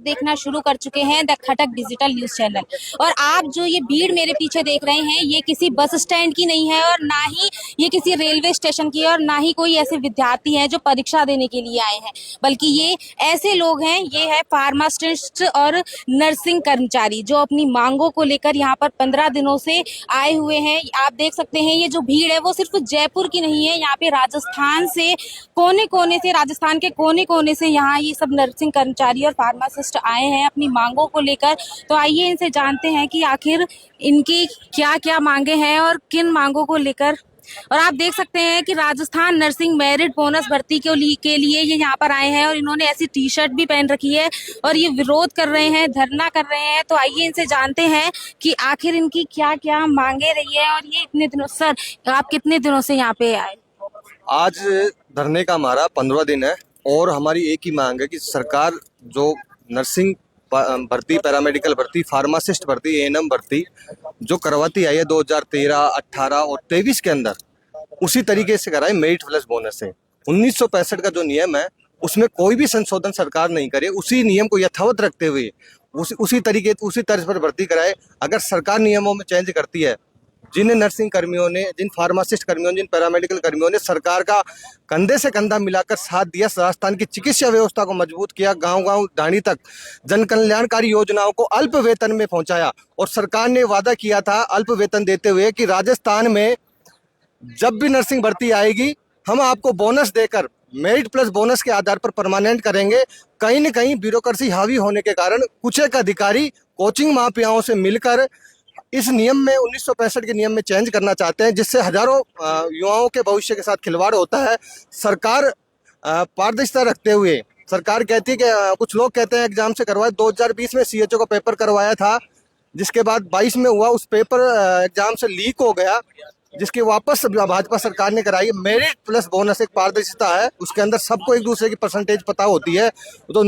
देखना शुरू कर चुके हैं the Khatak digital news channel. और आप जो ये भीड़ मेरे पीछे देख रहे हैं, ये किसी बस स्टैंड की नहीं है और ना ही ये किसी रेलवे स्टेशन की है और ना ही कोई ऐसे विद्यार्थी हैं जो परीक्षा देने के लिए आए हैं, बल्कि ये ऐसे लोग हैं, ये है फार्मासिस्ट और नर्सिंग कर्मचारी जो अपनी मांगों को लेकर यहाँ पर 15 दिनों से आए हुए हैं। आप देख सकते हैं ये जो भीड़ है वो सिर्फ जयपुर की नहीं है, यहाँ पे राजस्थान से कोने कोने से, राजस्थान के कोने कोने से यहाँ ये सब नर्सिंग कर्मचारी और फार्मासिस्ट आए हैं अपनी मांगों को लेकर। तो आइए इनसे जानते हैं कि आखिर इनकी क्या क्या मांगे हैं और किन मांगों को लेकर। और आप देख सकते हैं कि राजस्थान नर्सिंग मेरिट बोनस भर्ती के लिए ये यहाँ पर आए हैं और इन्होंने ऐसी टी शर्ट भी पहन रखी है और ये विरोध कर रहे हैं, धरना कर रहे हैं। तो आइए इनसे जानते हैं कि आखिर इनकी क्या क्या मांगे रही है और ये इतने दिनों। सर, आप कितने दिनों से यहाँ पे आए? आज धरने का हमारा 15 दिन है और हमारी एक ही मांग है कि सरकार जो नर्सिंग भर्ती, पैरामेडिकल भर्ती, फार्मासिस्ट भर्ती, एएनएम भर्ती जो करवाती आई है 2013, 18 और 23 के अंदर, उसी तरीके से कराए मेरिट प्लस बोनस से। 1965 का जो नियम है उसमें कोई भी संशोधन सरकार नहीं करे, उसी नियम को यथावत रखते हुए उसी तर्ज पर भर्ती कराए। अगर सरकार नियमों में चेंज करती है, जिन नर्सिंग कर्मियों ने, जिन फार्मासिस्ट कर्मियों ने, जिन पैरामेडिकल कर्मियों ने सरकार का कंधे से कंधा मिलाकर साथ दिया, राजस्थान की चिकित्सा व्यवस्था को मजबूत किया, गांव-गांव ढाणी तक जन कल्याणकारी योजनाओं को अल्प वेतन में पहुंचाया और सरकार ने वादा किया था अल्प वेतन देते हुए कि राजस्थान में जब भी नर्सिंग भर्ती आएगी हम आपको बोनस देकर मेरिट प्लस बोनस के आधार पर परमानेंट करेंगे। कहीं न कहीं ब्यूरोक्रेसी हावी होने के कारण कुछ एक अधिकारी कोचिंग माफियाओं से मिलकर इस नियम में 1965 के नियम में चेंज करना चाहते हैं, जिससे हजारों युवाओं के भविष्य के साथ खिलवाड़ होता है। सरकार पारदर्शिता रखते हुए सरकार कहती है कि कुछ लोग कहते हैं एग्जाम से करवाए। 2020 में सीएचओ का पेपर करवाया था, जिसके बाद 22 में हुआ, उस पेपर एग्जाम से लीक हो गया, जिसकी वापस भाजपा सरकार ने कराई। मेरिट प्लस बोनस एक पारदर्शिता है, उसके अंदर सबको एक दूसरे की परसेंटेज पता होती है, तो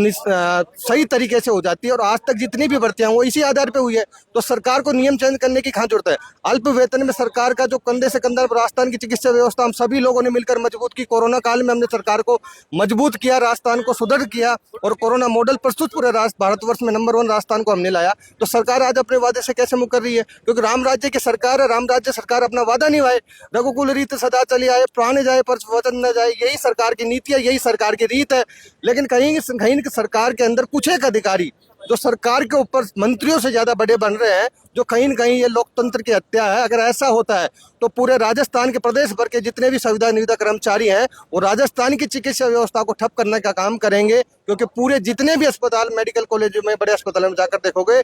सही तरीके से हो जाती है। और आज तक जितनी भी भर्तियां वो इसी आधार पे हुई है, तो सरकार को नियम चेंज करने की कहाँ जरूरत है। अल्प वेतन में सरकार का जो कंधे से कंधा, राजस्थान की चिकित्सा व्यवस्था हम सभी लोगों ने मिलकर मजबूत की। कोरोना काल में हमने सरकार को मजबूत किया, राजस्थान को सुदृढ़ किया और कोरोना मॉडल प्रस्तुत पूरे भारतवर्ष में नंबर 1 राजस्थान को हमने लाया। तो सरकार आज अपने वादे से कैसे मुकर रही है? क्योंकि राम राज्य की सरकार है, राम राज्य सरकार अपना वादा निभाए। रघुकुल रीत सदा चली आए, प्राण जाए पर वचन न जाए, यही सरकार की नीति है, यही सरकार की रीत है। लेकिन कहीं सरकार के अंदर कुछ एक अधिकारी जो सरकार के ऊपर मंत्रियों से ज्यादा बड़े बन रहे हैं, जो कहीं न कहीं ये लोकतंत्र की हत्या है। अगर ऐसा होता है तो पूरे राजस्थान के प्रदेश भर के जितने भी संविदा निविदा कर्मचारी हैं वो राजस्थान की चिकित्सा व्यवस्था को ठप करने का काम करेंगे। क्योंकि पूरे जितने भी अस्पताल, मेडिकल कॉलेजों में, बड़े अस्पतालों में जाकर देखोगे,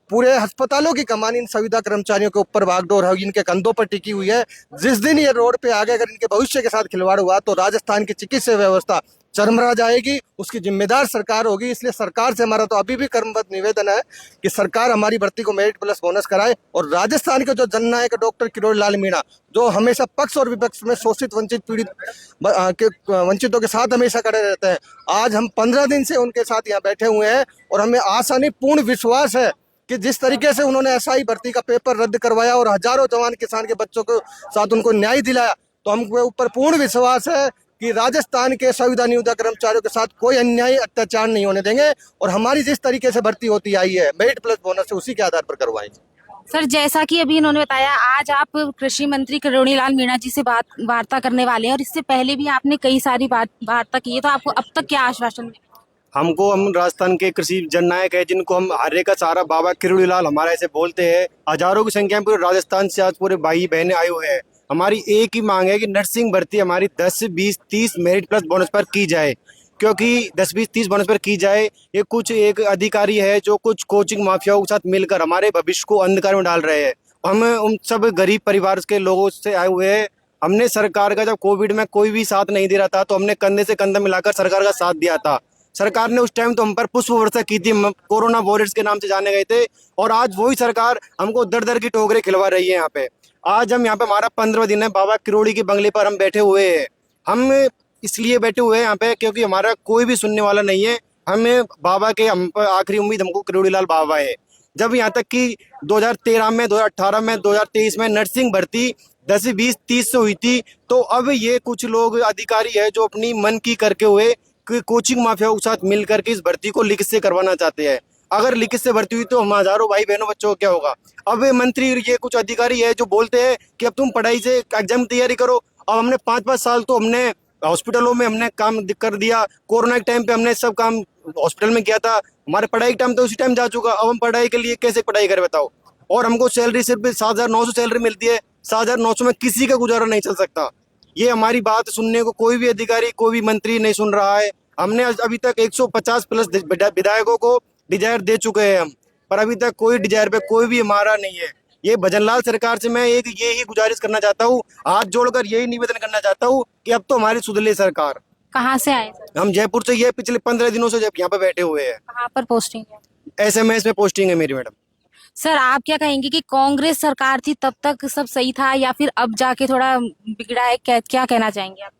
पूरे अस्पतालों की कमान इन संविदा कर्मचारियों के ऊपर बागडोर है, इनके कंधों पर टिकी हुई है। जिस दिन ये रोड पे आ गए, अगर इनके भविष्य के साथ खिलवाड़ हुआ तो राजस्थान की चिकित्सा व्यवस्था चरमरा जाएगी, उसकी जिम्मेदार सरकार होगी। इसलिए सरकार से हमारा तो अभी भी कर्मबद्ध निवेदन है कि सरकार हमारी भर्ती को मेरिट प्लस बोनस कराए। और राजस्थान के जो जननायक डॉक्टर किरोड़ी लाल मीणा, जो हमेशा पक्ष और विपक्ष में शोषित, वंचित, पीड़ित वंचितों के साथ हमेशा खड़े रहते हैं, आज हम 15 दिन से उनके साथ यहाँ बैठे हुए हैं और हमें आशा नहीं, पूर्ण विश्वास है कि जिस तरीके से उन्होंने एसआई भर्ती का पेपर रद्द करवाया और हजारों जवान किसान के बच्चों के साथ उनको न्याय दिलाया, तो हमको ऊपर पूर्ण विश्वास है कि राजस्थान के संविदा निविदा कर्मचारियों के साथ कोई अन्याय, अत्याचार नहीं होने देंगे। और हमारी जिस तरीके से भर्ती होती आई है मेरिट प्लस बोनस से, उसी के आधार पर करवाएंगे। सर, जैसा कि अभी इन्होंने बताया, आज आप कृषि मंत्री किरोड़ी लाल मीणा जी से वार्ता करने वाले हैं और इससे पहले भी आपने कई सारी वार्ता की है, तो आपको अब तक क्या आश्वासन मिला? हम राजस्थान के कृषि जननायक है, जिनको हम हर्रे का सहारा बाबा किरोड़ी लाल हमारे ऐसे बोलते हैं। हजारों की संख्या में पूरे राजस्थान से आज पूरे भाई बहने आए हुए हैं। हमारी एक ही मांग है कि नर्सिंग भर्ती हमारी 10, 20, 30 मेरिट प्लस बोनस पर की जाए। क्योंकि 10, 20, 30 बोनस पर की जाए, ये कुछ एक अधिकारी है जो कुछ कोचिंग माफियाओं के साथ मिलकर हमारे भविष्य को अंधकार में डाल रहे हैं। हम उन सब गरीब परिवार के लोगों से आए हुए हैं। हमने सरकार का, जब कोविड में कोई भी साथ नहीं दे रहा था, तो हमने कंधे से कंधा मिलाकर सरकार का साथ दिया था। सरकार ने उस टाइम तो हम पर पुष्प वर्षा की थी, कोरोना वॉरियर्स के नाम से जाने गए थे। और आज वही सरकार हमको दर दर की ठोकरें खिलवा रही है। यहाँ पे आज हम यहाँ पे हमारा 15वां दिन है, बाबा किरोड़ी के बंगले पर हम बैठे हुए हैं। हम इसलिए बैठे हुए हैं यहाँ पे क्योंकि हमारा कोई भी सुनने वाला नहीं है। हमें बाबा के, हम पर आखिरी उम्मीद हमको किरोड़ी लाल बाबा है। जब यहाँ तक कि 2013 में, 2018 में, 2023 में नर्सिंग भर्ती 10, 20, 30 से हुई थी, तो अब ये कुछ लोग अधिकारी है जो अपनी मन की करके हुए कोचिंग माफियाओं के साथ मिल करके इस भर्ती को लिखित से करवाना चाहते हैं। अगर लिखित से भर्ती हुई तो हम हजारों भाई बहनों बच्चों को क्या होगा। अब ये मंत्री ये कुछ अधिकारी है जो बोलते हैं कि अब तुम पढ़ाई से एग्जाम की तैयारी करो। अब हमने 5-5 साल तो हमने हॉस्पिटलों में हमने काम कर दिया। कोरोना के टाइम पे हमने सब काम हॉस्पिटल में किया था। हमारे पढ़ाई का टाइम तो उसी टाइम जा चुका। अब हम पढ़ाई के लिए कैसे पढ़ाई करें बताओ। और हमको सैलरी सिर्फ 7,900 सैलरी मिलती है। 7,900 में किसी का गुजारा नहीं चल सकता। ये हमारी बात सुनने को कोई भी अधिकारी कोई भी मंत्री नहीं सुन रहा है। हमने अभी तक 150 प्लस विधायकों को डिजायर दे चुके हैं हम, पर अभी तक कोई डिजायर पे कोई भी हमारा नहीं है। ये भजनलाल सरकार से मैं एक यही गुजारिश करना चाहता हूँ, हाथ जोड़कर यही निवेदन करना चाहता हूँ कि अब तो हमारी सुधले सरकार। कहाँ से आए सर? हम जयपुर से ये पिछले 15 दिनों से यहाँ पे बैठे हुए हैं। कहाँ पर पोस्टिंग है? SMS में पोस्टिंग है मेरी मैडम। सर आप क्या कहेंगे कि कांग्रेस सरकार थी तब तक सब सही था या फिर अब जाके थोड़ा बिगड़ा है? क्या कहना चाहेंगे आप?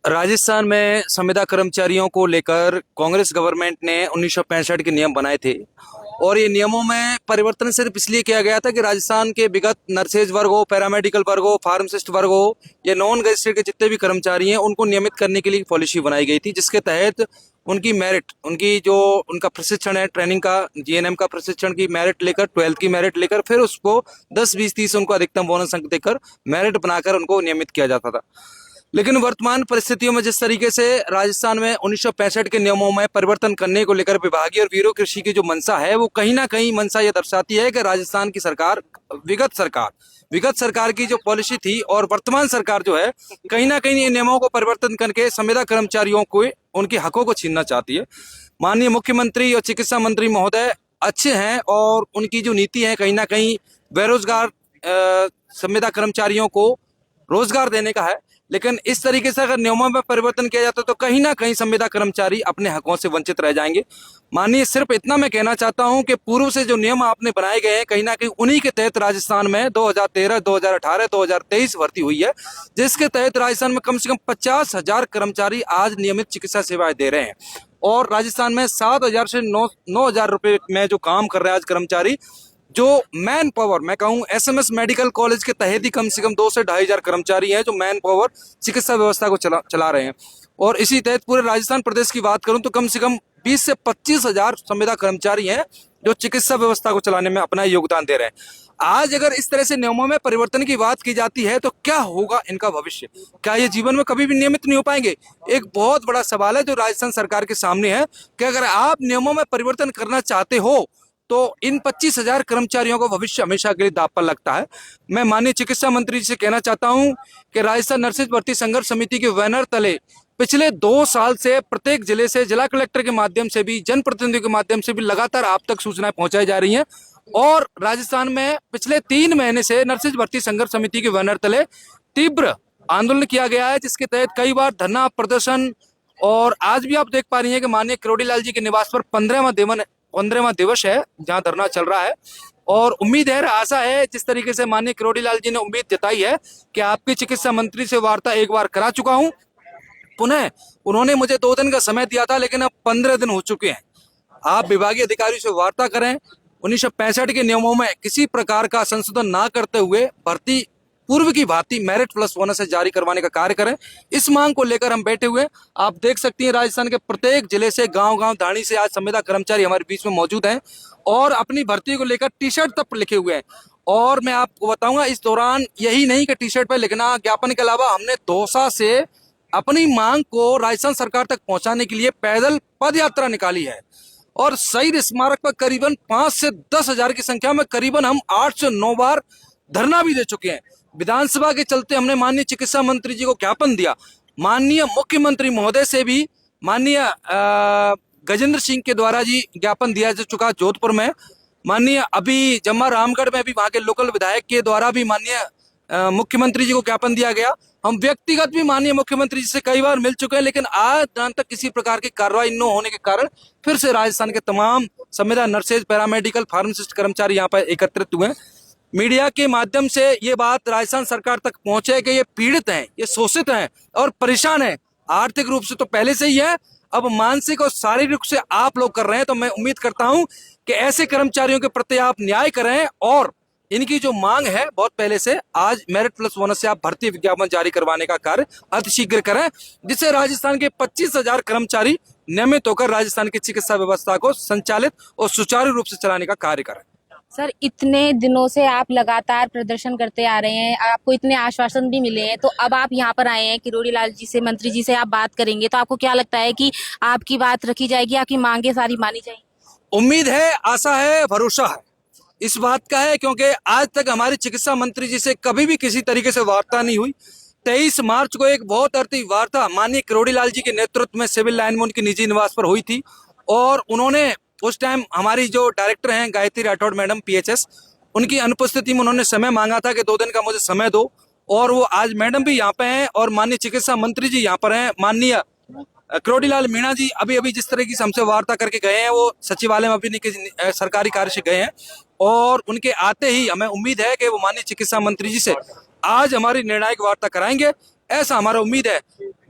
राजस्थान में संविदा कर्मचारियों को लेकर कांग्रेस गवर्नमेंट ने 1965 के नियम बनाए थे और ये नियमों में परिवर्तन सिर्फ इसलिए किया गया था कि राजस्थान के विगत नर्सेज वर्ग हो, पैरामेडिकल वर्ग हो, फार्मासिस्ट वर्ग हो या नॉन गजिस्ट्रेट के जितने भी कर्मचारी हैं उनको नियमित करने के लिए पॉलिसी बनाई गई थी, जिसके तहत उनकी मेरिट, उनकी जो उनका प्रशिक्षण है ट्रेनिंग का, GNM का प्रशिक्षण की मेरिट लेकर, 12th की मेरिट लेकर फिर उसको 10, 20, 30 उनको अधिकतम बोनस अंक देकर मेरिट बनाकर उनको नियमित किया जाता था। लेकिन वर्तमान परिस्थितियों में जिस तरीके से राजस्थान में 1965 के नियमों में परिवर्तन करने को लेकर विभागीय और ब्यूरोक्रेसी की जो मंशा है वो कहीं ना कहीं मंशा ये दर्शाती है कि राजस्थान की सरकार, विगत सरकार की जो पॉलिसी थी और वर्तमान सरकार जो है कहीं ना कहीं इन नियमों को परिवर्तन करके संविदा कर्मचारियों को उनके हकों को छीनना चाहती है। माननीय मुख्यमंत्री और चिकित्सा मंत्री महोदय अच्छे हैं और उनकी जो नीति है कहीं ना कहीं बेरोजगार संविदा कर्मचारियों को रोजगार देने का है, लेकिन इस तरीके से अगर नियमों में परिवर्तन किया जाता तो कहीं ना कहीं संविदा कर्मचारी अपने हकों से वंचित रह जाएंगे। माननीय सिर्फ इतना मैं कहना चाहता हूं कि पूर्व से जो नियम आपने बनाए गए हैं कहीं ना कहीं उन्हीं के तहत राजस्थान में 2013, 2018, 2023 भर्ती हुई है, जिसके तहत राजस्थान में कम से कम 50,000 कर्मचारी आज नियमित चिकित्सा सेवाएं दे रहे हैं और राजस्थान में 7,000 से 9,000 रुपए में जो काम कर रहे हैं आज कर्मचारी, जो मैन पावर मैं कहूँ SMS मेडिकल कॉलेज के तहत ही कम से कम 2 से 2,500 कर्मचारी हैं जो मैन पावर चिकित्सा व्यवस्था को चला रहे हैं। और इसी तहत पूरे राजस्थान प्रदेश की बात करूं तो कम से कम 20 से 25,000 संविदा कर्मचारी हैं जो चिकित्सा व्यवस्था को चलाने में अपना योगदान दे रहे हैं। आज अगर इस तरह से नियमों में परिवर्तन की बात की जाती है तो क्या होगा इनका भविष्य? क्या ये जीवन में कभी भी नियमित नहीं हो पाएंगे? एक बहुत बड़ा सवाल है जो राजस्थान सरकार के सामने है कि अगर आप नियमों में परिवर्तन करना चाहते हो तो इन 25,000 कर्मचारियों का भविष्य हमेशा के लिए दांव पर लगता है। मैं माननीय चिकित्सा मंत्री जी से कहना चाहता हूं कि राजस्थान नर्सेज भर्ती संघर्ष समिति के बैनर तले पिछले 2 साल से प्रत्येक जिले से जिला कलेक्टर के माध्यम से भी, जनप्रतिनिधियों के माध्यम से भी लगातार आप तक सूचनाएं पहुंचाई जा रही हैं और राजस्थान में पिछले 3 महीने से नर्सेज भर्ती संघर्ष समिति के बैनर तले तीव्र आंदोलन किया गया है, जिसके तहत कई बार धरना प्रदर्शन और आज भी आप देख पा रही हैं कि माननीय किरोड़ीलाल जी के निवास पर 15वां दिवस है जहां धरना चल रहा है और उम्मीद है, आशा है, जिस तरीके से माननीय किरोड़ीलाल जी ने उम्मीद जताई है कि आपकी चिकित्सा मंत्री से वार्ता एक बार करा चुका हूं, पुनः उन्होंने मुझे 2 दिन का समय दिया था लेकिन अब 15 दिन हो चुके हैं। आप विभागीय अधिकारियों से वार्ता करें, 1965 के नियमों में किसी प्रकार का संशोधन ना करते हुए भर्ती पूर्व की भांति मेरिट प्लस बोनस जारी करवाने का कार्य करें। इस मांग को लेकर हम बैठे हुए, आप देख सकती हैं राजस्थान के प्रत्येक जिले से, गांव धाणी से आज संविदा कर्मचारी हमारे बीच में मौजूद हैं और अपनी भर्ती को लेकर टी-शर्ट तक लिखे हुए हैं। और मैं आपको बताऊंगा इस दौरान यही नहीं कि टी-शर्ट पर लिखना, ज्ञापन के अलावा हमने दौसा से अपनी मांग को राजस्थान सरकार तक पहुंचाने के लिए पैदल पद यात्रा निकाली है और शहीद स्मारक पर करीबन 5 से 10,000 की संख्या में करीबन हम 8 से 9 बार धरना भी दे चुके हैं। विधानसभा के चलते हमने माननीय चिकित्सा मंत्री जी को ज्ञापन दिया, माननीय मुख्यमंत्री महोदय से भी माननीय गजेंद्र सिंह के द्वारा जी ज्ञापन दिया जा चुका जोधपुर में, माननीय अभी जम्मा रामगढ़ में भी वहां के लोकल विधायक के द्वारा भी माननीय मुख्यमंत्री जी को ज्ञापन दिया गया। हम व्यक्तिगत भी माननीय मुख्यमंत्री जी से कई बार मिल चुके हैं, लेकिन आज तक किसी प्रकार की कार्रवाई न होने के कारण फिर से राजस्थान के तमाम संविदा नर्सेज, पैरामेडिकल, फार्मासिस्ट कर्मचारी यहाँ पर एकत्रित हुए। मीडिया के माध्यम से ये बात राजस्थान सरकार तक पहुंचे कि ये पीड़ित हैं, ये शोषित हैं और परेशान हैं। आर्थिक रूप से तो पहले से ही है, अब मानसिक और शारीरिक रूप से आप लोग कर रहे हैं। तो मैं उम्मीद करता हूं कि ऐसे कर्मचारियों के प्रति आप न्याय करें और इनकी जो मांग है बहुत पहले से, आज मेरिट प्लस बोनस से आप भर्ती विज्ञापन जारी करवाने का कार्य अतिशीघ्र करें, जिससे राजस्थान के 25,000 कर्मचारी नियमित होकर राजस्थान की चिकित्सा व्यवस्था को संचालित और सुचारू रूप से चलाने का कार्य करें। सर, इतने दिनों से आप लगातार प्रदर्शन करते आ रहे हैं, आपको इतने आश्वासन भी मिले हैं, तो अब आप यहाँ पर आए हैं, किरोड़ी लाल जी से, मंत्री जी से आप बात करेंगे, तो आपको क्या लगता है कि आपकी बात रखी जाएगी, आपकी मांगे सारी मानी जाएंगी? उम्मीद है, आशा है, भरोसा है इस बात का है, क्योंकि आज तक हमारे चिकित्सा मंत्री जी से कभी भी किसी तरीके से वार्ता नहीं हुई। 23 मार्च को एक बहुत अर्थी वार्ता माननीय किरोड़ी लाल जी के नेतृत्व में सिविल लाइन में उनके निजी निवास पर हुई थी, और उन्होंने उस टाइम हमारी जो डायरेक्टर हैं गायत्री राठौड़ मैडम PHS, उनकी अनुपस्थिति में उन्होंने समय मांगा था कि 2 दिन का मुझे समय दो, और वो आज मैडम भी यहाँ पे हैं और माननीय चिकित्सा मंत्री जी यहाँ पर हैं। माननीय किरोड़ी लाल मीणा जी अभी जिस तरह की हमसे वार्ता करके गए हैं, वो सचिवालय में अभी किसी सरकारी कार्य से गए हैं, और उनके आते ही हमें उम्मीद है कि वो माननीय चिकित्सा मंत्री जी से आज हमारी निर्णायक वार्ता कराएंगे, ऐसा हमारा उम्मीद है।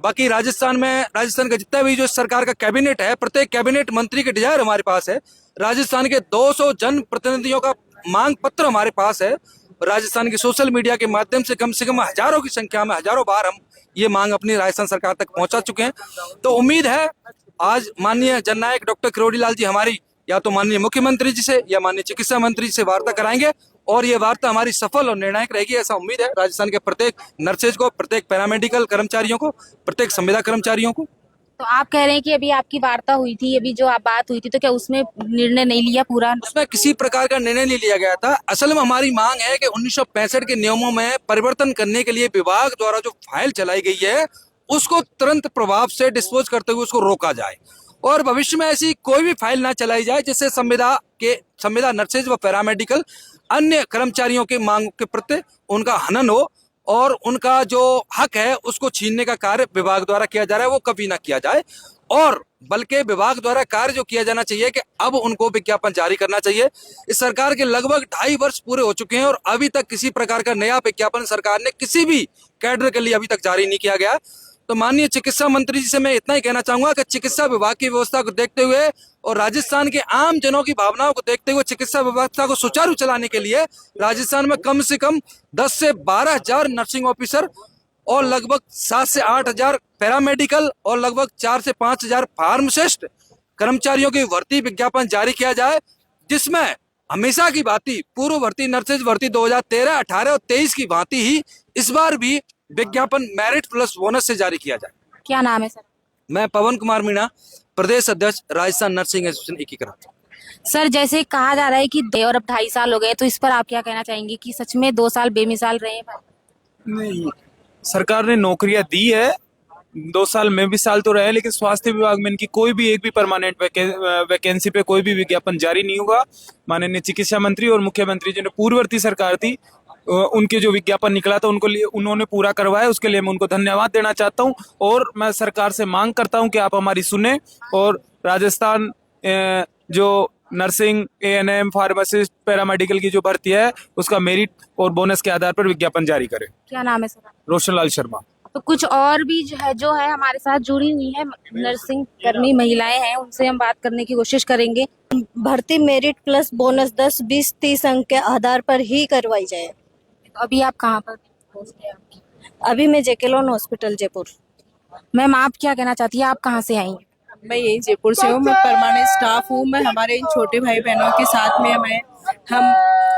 बाकी राजस्थान का जितना भी जो सरकार का कैबिनेट है, प्रत्येक कैबिनेट मंत्री के डिजायर हमारे पास है। राजस्थान के 200 जन प्रतिनिधियों का मांग पत्र हमारे पास है। राजस्थान की सोशल मीडिया के माध्यम से कम हजारों की संख्या में, हजारों बार हम ये मांग अपनी राजस्थान सरकार तक पहुंचा चुके हैं। तो उम्मीद है आज माननीय जननायक डॉक्टर किरोड़ी लाल जी हमारी या तो माननीय मुख्यमंत्री जी से या माननीय चिकित्सा मंत्री जी से वार्ता कराएंगे, और ये वार्ता हमारी सफल और निर्णायक रहेगी, ऐसा उम्मीद है राजस्थान के प्रत्येक नर्सेज को, प्रत्येक पैरामेडिकल कर्मचारियों को, प्रत्येक संविदा कर्मचारियों को। तो आप कह रहे हैं कि अभी आपकी वार्ता हुई थी, अभी जो आप बात हुई थी, तो क्या उसमें निर्णय नहीं लिया पूरा? उसमें किसी प्रकार का निर्णय नहीं लिया गया था। असल में हमारी मांग है कि 1965 के नियमों में परिवर्तन करने के लिए विभाग द्वारा जो फाइल चलाई गई है, उसको तुरंत प्रभाव से डिस्पोज करते हुए उसको रोका जाए, और भविष्य में ऐसी कोई भी फाइल ना चलाई जाए जिससे संविदा नर्सेज व पैरामेडिकल अन्य कर्मचारियों के मांग के प्रति उनका हनन हो, और उनका जो हक है उसको छीनने का कार्य विभाग द्वारा किया जा रहा है वो कभी ना किया जाए। और बल्कि विभाग द्वारा कार्य जो किया जाना चाहिए कि अब उनको विज्ञापन जारी करना चाहिए। इस सरकार के लगभग 2.5 वर्ष पूरे हो चुके हैं और अभी तक किसी प्रकार का नया विज्ञापन सरकार ने किसी भी कैडर के लिए अभी तक जारी नहीं किया गया। तो माननीय चिकित्सा मंत्री जी से मैं इतना ही कहना चाहूंगा कि चिकित्सा विभाग की व्यवस्था को देखते हुए और राजस्थान के आम जनों की भावनाओं को देखते हुए चिकित्सा व्यवस्था को सुचारू चलाने के लिए राजस्थान में कम से कम 10 से 12 हजार नर्सिंग ऑफिसर और लगभग 7 से 8 हजार पैरामेडिकल और लगभग 4 से 5 हजार फार्मासिस्ट कर्मचारियों की भर्ती विज्ञापन जारी किया जाए, जिसमें हमेशा की भांति पूर्व भर्ती नर्सेज भर्ती 2013, 18 और 23 की भांति ही इस बार भी विज्ञापन मेरिट प्लस बोनस से जारी किया जाए। क्या नाम है सर? मैं पवन कुमार मीणा, प्रदेश अध्यक्ष राजस्थान नर्सिंग एसोसिएशन एकीकृत। सर, जैसे कहा जा रहा है कि और अब 2.5 साल हो गए, तो इस पर आप क्या कहना चाहेंगे कि सच में 2 साल बेमिसाल रहे हैं? नहीं, सरकार ने नौकरियां दी है, 2 साल में भी साल तो रहे, लेकिन स्वास्थ्य विभाग में इनकी कोई भी एक भी परमानेंट वैकेंसी पे कोई भी विज्ञापन जारी नहीं होगा। माननीय चिकित्सा मंत्री और मुख्यमंत्री जो पूर्ववर्ती सरकार थी उनके जो विज्ञापन निकला था उन्होंने पूरा करवाया, उसके लिए मैं उनको धन्यवाद देना चाहता हूं। और मैं सरकार से मांग करता हूं कि आप हमारी सुने और राजस्थान जो नर्सिंग, ANM, फार्मासिस्ट, पैरामेडिकल की जो भर्ती है उसका मेरिट और बोनस के आधार पर विज्ञापन जारी करें। क्या नाम है सर? रोशन लाल शर्मा। तो कुछ और भी जो है हमारे साथ जुड़ी हुई है नर्सिंग कर्मी महिलाएं हैं, उनसे हम बात करने की कोशिश करेंगे। भर्ती मेरिट प्लस बोनस 10, 20, 30 अंक के आधार पर ही करवाई जाए। तो अभी आप कहाँ पर पोस्ट है आपकी? अभी मैं जेके लोन हॉस्पिटल जयपुर। मैम, आप क्या कहना चाहती है, आप कहाँ से आई हैं? मैं यही जयपुर से हूँ, मैं परमानेंट स्टाफ हूँ। मैं हमारे इन छोटे भाई बहनों के साथ में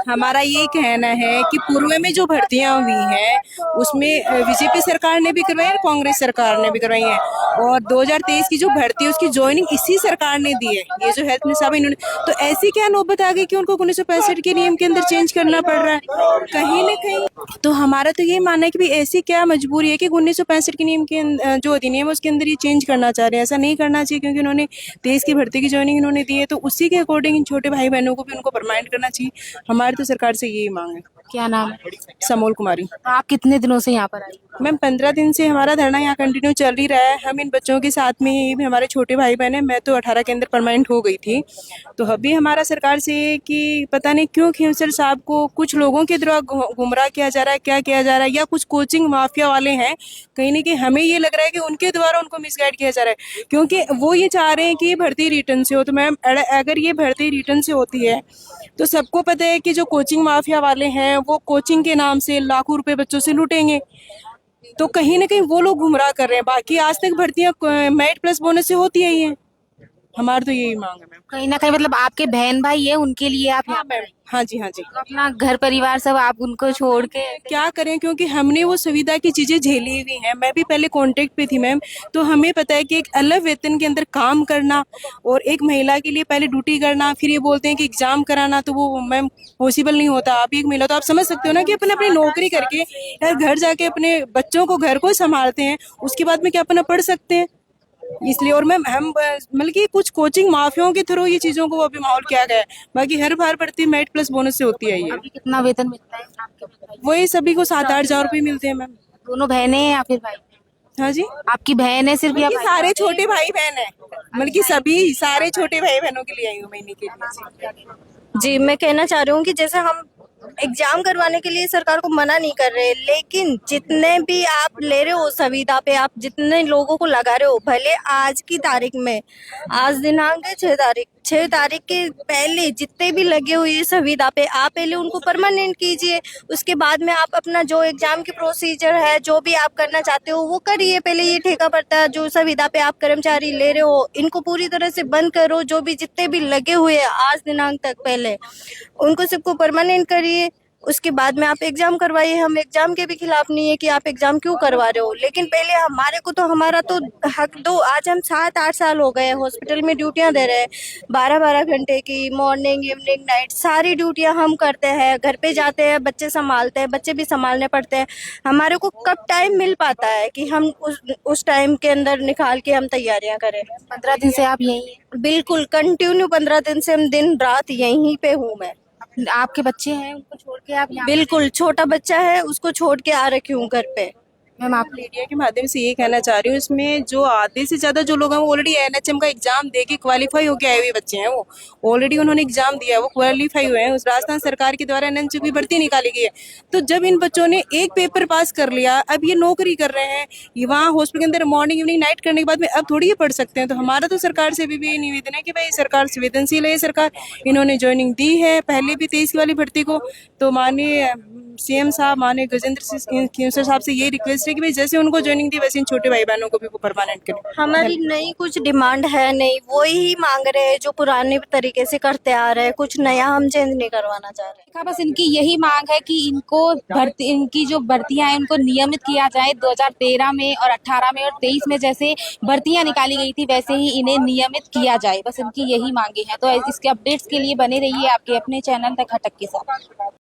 हमारा ये कहना है कि पूर्व में जो भर्तियां हुई हैं उसमें बीजेपी सरकार ने भी करवाई है, कांग्रेस सरकार ने भी करवाई है, और 2023 की जो भर्ती है उसकी ज्वाइनिंग इसी सरकार ने दी है। ये जो हेल्थ मिनिस्टर इन्होंने, तो ऐसी क्या नौबत आ गई कि उनको 1965 के नियम के अंदर चेंज करना पड़ रहा है कहीं ना कहीं। तो हमारा तो ये मानना है कि भाई ऐसी क्या मजबूरी है कि 1965 के नियम के जो अधिनियम है उसके अंदर ये चेंज करना चाह रहे हैं। ऐसा नहीं करना चाहिए, क्योंकि उन्होंने 23 की भर्ती की ज्वाइनिंग इन्होंने दी है, तो उसी के अकॉर्डिंग इन छोटे भाई बहनों को भी उनको परमानेंट करना चाहिए। हमारी तो सरकार से यही मांग है। क्या नाम है? समोल कुमारी। तो आप कितने दिनों से यहाँ पर आई? मैम 15 दिन से हमारा धरना यहाँ कंटिन्यू चल ही रहा है। हम इन बच्चों के साथ में, ये भी हमारे छोटे भाई बहन हैं। मैं तो 18 के अंदर परमानेंट हो गई थी। तो अभी हमारा सरकार से कि पता नहीं क्यों खेमसर साहब को कुछ लोगों के द्वारा गुमराह किया जा रहा है, क्या किया जा रहा है, या कुछ कोचिंग माफिया वाले हैं कहीं ना कहीं। हमें ये लग रहा है कि उनके द्वारा उनको मिसगाइड किया जा रहा है, क्योंकि वो ये चाह रहे हैं कि ये भर्ती रिटर्न से हो। तो मैम अगर ये भर्ती रिटर्न से होती है तो सबको पता है कि जो कोचिंग माफिया वाले हैं वो कोचिंग के नाम से लाखों रुपए बच्चों से लूटेंगे। तो कहीं ना कहीं वो लोग गुमराह कर रहे हैं। बाकी आज तक भर्तियां मेरिट प्लस बोनस से होती है ही। हमारी तो यही मांग है मैम। कहीं ना कहीं मतलब आपके बहन भाई है, उनके लिए आप यहाँ मैम, हाँ जी, हाँ जी। तो अपना घर परिवार सब आप उनको छोड़ के क्या करें, क्योंकि हमने वो सुविधा की चीजें झेली हुई हैं। मैं भी पहले कॉन्ट्रैक्ट पे थी मैम, तो हमें पता है कि एक अलग वेतन के अंदर काम करना और एक महिला के लिए पहले ड्यूटी करना, फिर ये बोलते हैं कि एग्जाम कराना, तो वो मैम पॉसिबल नहीं होता। आप एक महिला तो आप समझ सकते हो ना कि अपने अपनी नौकरी करके यार घर जाके अपने बच्चों को, घर को संभालते हैं, उसके बाद में क्या अपना पढ़ सकते हैं। इसलिए और मैम हम मतलब कि कुछ कोचिंग माफियाओं के थ्रू ये चीजों को अभी माहौल किया गया है। बाकी हर बार बढ़ती मेरिट प्लस बोनस से होती है ये। अभी कितना वेतन मिलता है आपके भाई? वही सभी को 7-8 हजार रुपये मिलते हैं मैम। दोनों बहनें हैं या फिर भाई? हाँ जी, आपकी बहन है सिर्फ या ये भाई? सारे छोटे भाई बहन है, मतलब कि सभी सारे छोटे भाई बहनों के लिए आई हूँ महीने के लिए। जी, मैं कहना चाह रही हूँ कि जैसे हम एग्जाम करवाने के लिए सरकार को मना नहीं कर रहे, लेकिन जितने भी आप ले रहे हो सुविधा पे, आप जितने लोगों को लगा रहे हो, भले आज की तारीख में, आज दिनांक है 6 तारीख के पहले जितने भी लगे हुए हैं सुविधा पे, आप पहले उनको परमानेंट कीजिए। उसके बाद में आप अपना जो एग्जाम की प्रोसीजर है, जो भी आप करना चाहते हो वो करिए। पहले ये ठेका पड़ता है जो सुविधा पे आप कर्मचारी ले रहे हो, इनको पूरी तरह से बंद करो। जो भी जितने भी लगे हुए हैं आज दिनांक तक पहले, उनको सबको परमानेंट करिए। उसके बाद में आप एग्जाम करवाइए। हम एग्जाम के भी खिलाफ नहीं है कि आप एग्जाम क्यों करवा रहे हो, लेकिन पहले हमारे को तो हमारा तो हक दो। आज हम 7-8 साल हो गए हॉस्पिटल में ड्यूटियां दे रहे हैं, 12-12 घंटे की, मॉर्निंग इवनिंग नाइट सारी ड्यूटियां हम करते हैं। घर पे जाते हैं, बच्चे संभालते हैं, बच्चे भी संभालने पड़ते हैं। हमारे को कब टाइम मिल पाता है कि हम उस टाइम के अंदर निकाल के हम तैयारियां करें। 15 दिन से आप यही हैं? बिल्कुल कंटिन्यू 15 दिन से हम दिन रात यहीं पे हूँ मैं। आपके बच्चे हैं, उनको छोड़ के आप यहाँ? बिल्कुल, छोटा बच्चा है, उसको छोड़ के आ रखी हूँ घर पे। मैम आप मीडिया के माध्यम से ये कहना चाह रही हूँ, इसमें जो आधे से ज्यादा जो लोग हैं वो ऑलरेडी एनएचएम का एग्जाम दे के क्वालिफाई होके आए हुए बच्चे हैं। वो ऑलरेडी उन्होंने एग्जाम दिया है, वो क्वालिफाई हुए हैं। उस राजस्थान सरकार के द्वारा एनएचएम की भर्ती निकाली गई है। तो जब इन बच्चों ने एक पेपर पास कर लिया, अब ये नौकरी कर रहे हैं, ये वहाँ हॉस्पिटल के अंदर मॉर्निंग इवनिंग नाइट करने के बाद में अब थोड़ी ये पढ़ सकते हैं। तो हमारा तो सरकार से भी निवेदन है कि भाई सरकार संवेदनशील है। सरकार इन्होंने ज्वाइनिंग दी है पहले भी 23 वाली भर्ती को, तो माननीय सीएम साहब, माननीय गजेंद्र सिंह खींवसर साहब से ये रिक्वेस्ट है कि भाई जैसे उनको ज्वाइनिंग दी वैसे इन छोटे भाई बहनों को भी वो परमानेंट करें। हमारी नई कुछ डिमांड है नहीं, वो ही मांग रहे हैं जो पुराने तरीके से करते आ रहे हैं, कुछ नया हम चेंज नहीं करवाना चाह रहे। बस इनकी यही मांग है कि इनको भर्ती, इनकी जो भर्तियां हैं उनको नियमित किया जाए। 2013 में और 18 में और 23 में जैसे भर्तियां निकाली गई थी वैसे ही इन्हें नियमित किया जाए। बस इनकी यही मांगे हैं। तो इसके अपडेट्स के लिए बने रहिए आपके अपने चैनल द खटक के साथ।